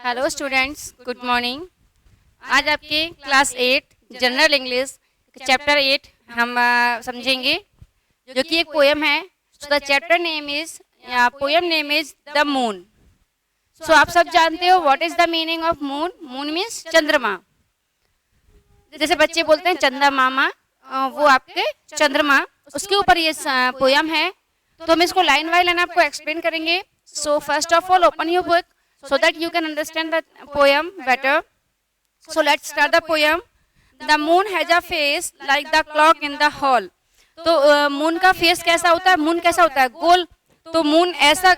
Hello students, good morning. आज आपके class 8 general English chapter 8 हम समझेंगे, जो कि एक पोएम है। So the chapter name is poem name is the moon. सो आप सब जानते हो what is the meaning of moon. Moon means चंद्रमा। जैसे बच्चे बोलते हैं चंदा मामा, वो आपके चंद्रमा, उसके ऊपर ये पोएम है। तो हम इसको लाइन बाय लाइन आपको एक्सप्लेन करेंगे। So first of all open your book so that you can understand the poem better. So let's start the poem. The moon has a face like the clock in the hall. तो moon का face कैसा होता है? Moon कैसा होता है? गोल। तो moon ऐसा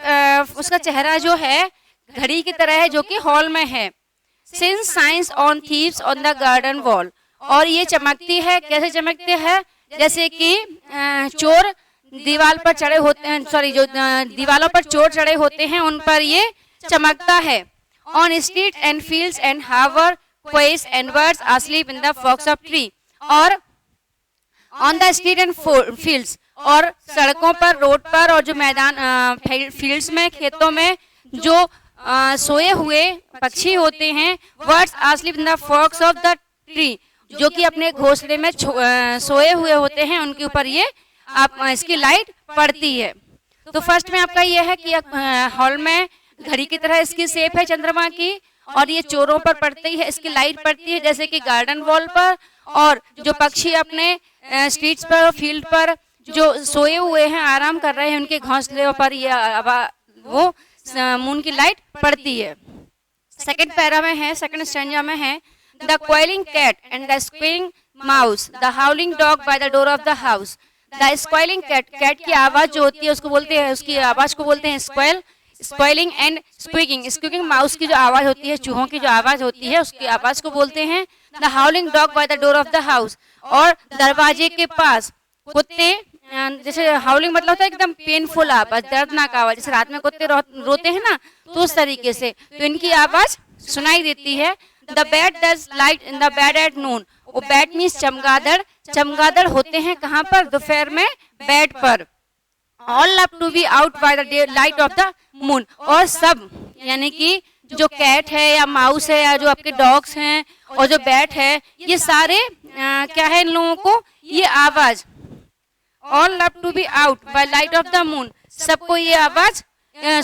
उसका चेहरा जो है घड़ी की तरह है, जो कि हॉल में है। Since shines on thieves on the garden wall. और ये चमकती है। कैसे चमकती है? जैसे कि चोर दीवार पर चढ़े होते हैं, सॉरी, जो दीवारों पर चोर चढ़े होते हैं उन पर ये चमकता है। On street and fields and हावर quays and birds asleep in the forks of tree. और on the street and fields, और सड़कों पर, रोड पर, और जो मैदान फील्ड्स में, खेतों में जो सोए हुए पक्षी होते हैं, birds asleep in the forks of the tree, जो कि अपने घोंसले में सोए हुए होते हैं, उनके ऊपर ये इसकी लाइट पड़ती है। तो फर्स्ट में आपका ये है कि हॉल में घड़ी की तरह इसकी शेप है चंद्रमा की, और ये चोरों पर पड़ती है, इसकी लाइट पड़ती है, जैसे कि गार्डन वॉल पर। और जो पक्षी अपने स्ट्रीट्स पर और फील्ड पर जो सोए हुए हैं, आराम कर रहे हैं, उनके घोंसले पर ये वो मून की लाइट पड़ती है। सेकंड पैरा में है, सेकंड स्टैंजा में है, the squalling cat and the squealing mouse, the howling dog by the door of the house. The squealing cat, cat की आवाज जो होती है उसको बोलते हैं, उसकी आवाज को बोलते हैं स्क्वेल। स्क्वेलिंग एंड स्क्विगिंग, स्क्विगिंग माउस की जो आवाज होती है, चूहों की जो आवाज होती है, उसकी आवाज को बोलते हैं। The howling dog by the door of the house, और दरवाजे के पास कुत्ते, जैसे हाउलिंग मतलब होता है एकदम पेनफुल आवाज, दर्दनाक आवाज, जैसे रात में कुत्ते रोते हैं ना, तो उस तरीके से तो इनकी आवाज सुनाई देती है। The bat does light in the bed at noon, वो बैट मीन्स चमगादड़, चमगादड़ होते हैं कहाँ पर? दोपहर में बेड पर। All love to be out by the light of the moon, और सब यानी कि जो कैट है या माउस है या जो आपके डॉग्स हैं और जो बैट है, ये सारे क्या है इन लोगों को? ये आवाज, all love to be out by light of the moon, सबको ये आवाज,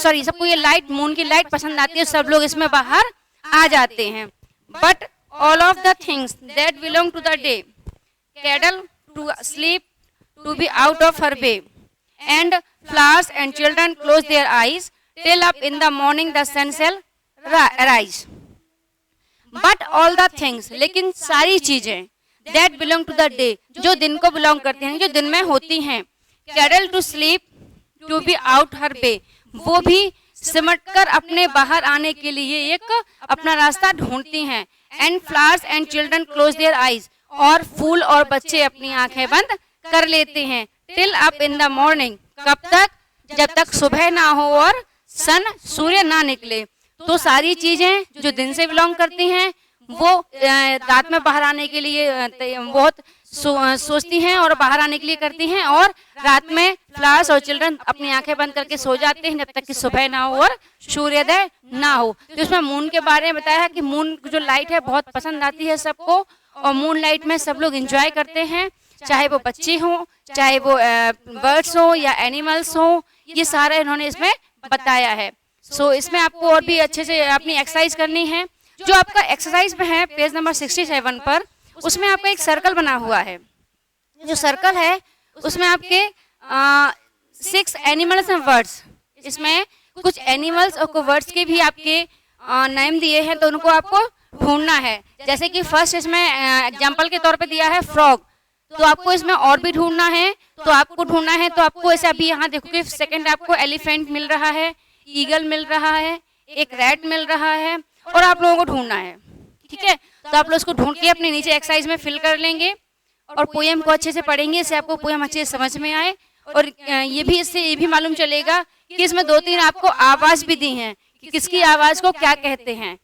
सॉरी, सबको ये लाइट, मून की लाइट पसंद आती है, सब लोग इसमें बाहर आ जाते हैं। But all of the things that belong to the day, cuddle to sleep to be out of her way, and flowers and children close their eyes till up in the morning the sun shall arise. But all the things, लेकिन सारी चीजें, that belong to the day, जो दिन को belong करते हैं, जो दिन में होती हैं, carol to sleep to be out her way, वो भी सिमट कर अपने बाहर आने के लिए एक अपना रास्ता ढूंढती हैं। and flowers and children close their eyes, और फूल और बच्चे अपनी आंखें बंद कर लेते हैं। Till up in the morning, कब तक? जब तक सुबह ना हो और सन, सूर्य ना निकले। तो सारी चीजें जो दिन से बिलोंग करती हैं वो रात में बाहर आने के लिए बहुत सोचती हैं और बाहर आने के लिए करती हैं, और रात में फ्लावर्स और चिल्ड्रन अपनी आंखें बंद करके सो जाते हैं जब तक कि सुबह ना हो और सूर्योदय ना हो। तो इसमें मून के बारे में बताया है कि मून जो लाइट है बहुत पसंद आती है सबको, और मून लाइट में सब लोग एंजॉय करते हैं, चाहे वो बच्चे हों, चाहे वो बर्ड्स हो या एनिमल्स हो, ये सारा इन्होंने इसमें बताया है। सो इसमें आपको और भी अच्छे से अपनी एक्सरसाइज करनी है। जो आपका एक्सरसाइज में है पेज नंबर 67 पर, उसमें आपका एक सर्कल बना हुआ है। जो सर्कल है उसमें आपके 6 एनिमल्स एंड वर्ड्स, इसमें कुछ एनिमल्स और कुछ वर्ड्स के भी आपके नेम दिए हैं, तो उनको आपको ढूंढना है। जैसे कि फर्स्ट इसमें एग्जाम्पल के तौर पे दिया है फ्रॉग, तो आपको इसमें और भी ढूंढना है। तो आपको ऐसे अभी यहाँ देखोगे सेकंड आपको एलिफेंट मिल रहा है, ईगल मिल रहा है, एक रैट मिल रहा है, और आप लोगों को ढूंढना है। ठीक है, तो आप लोग इसको ढूंढ के अपने नीचे एक्सरसाइज में फिल कर लेंगे और पोएम को अच्छे से पढ़ेंगे, इससे आपको पोएम अच्छे से समझ में आए। और इससे ये भी मालूम चलेगा कि इसमें 2-3 आपको आवाज भी दी हैं कि किसकी आवाज को क्या कहते हैं।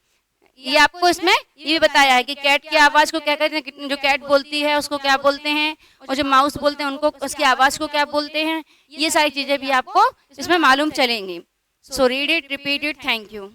ये आपको इसमें ये बताया है कि कैट की आवाज को क्या कहते हैं, जो कैट बोलती है उसको क्या बोलते हैं, और जो माउस बोलते हैं उनको उसकी आवाज को क्या बोलते हैं। ये सारी चीजें भी आपको इसमें मालूम चलेंगी। So read it, repeat it, thank you.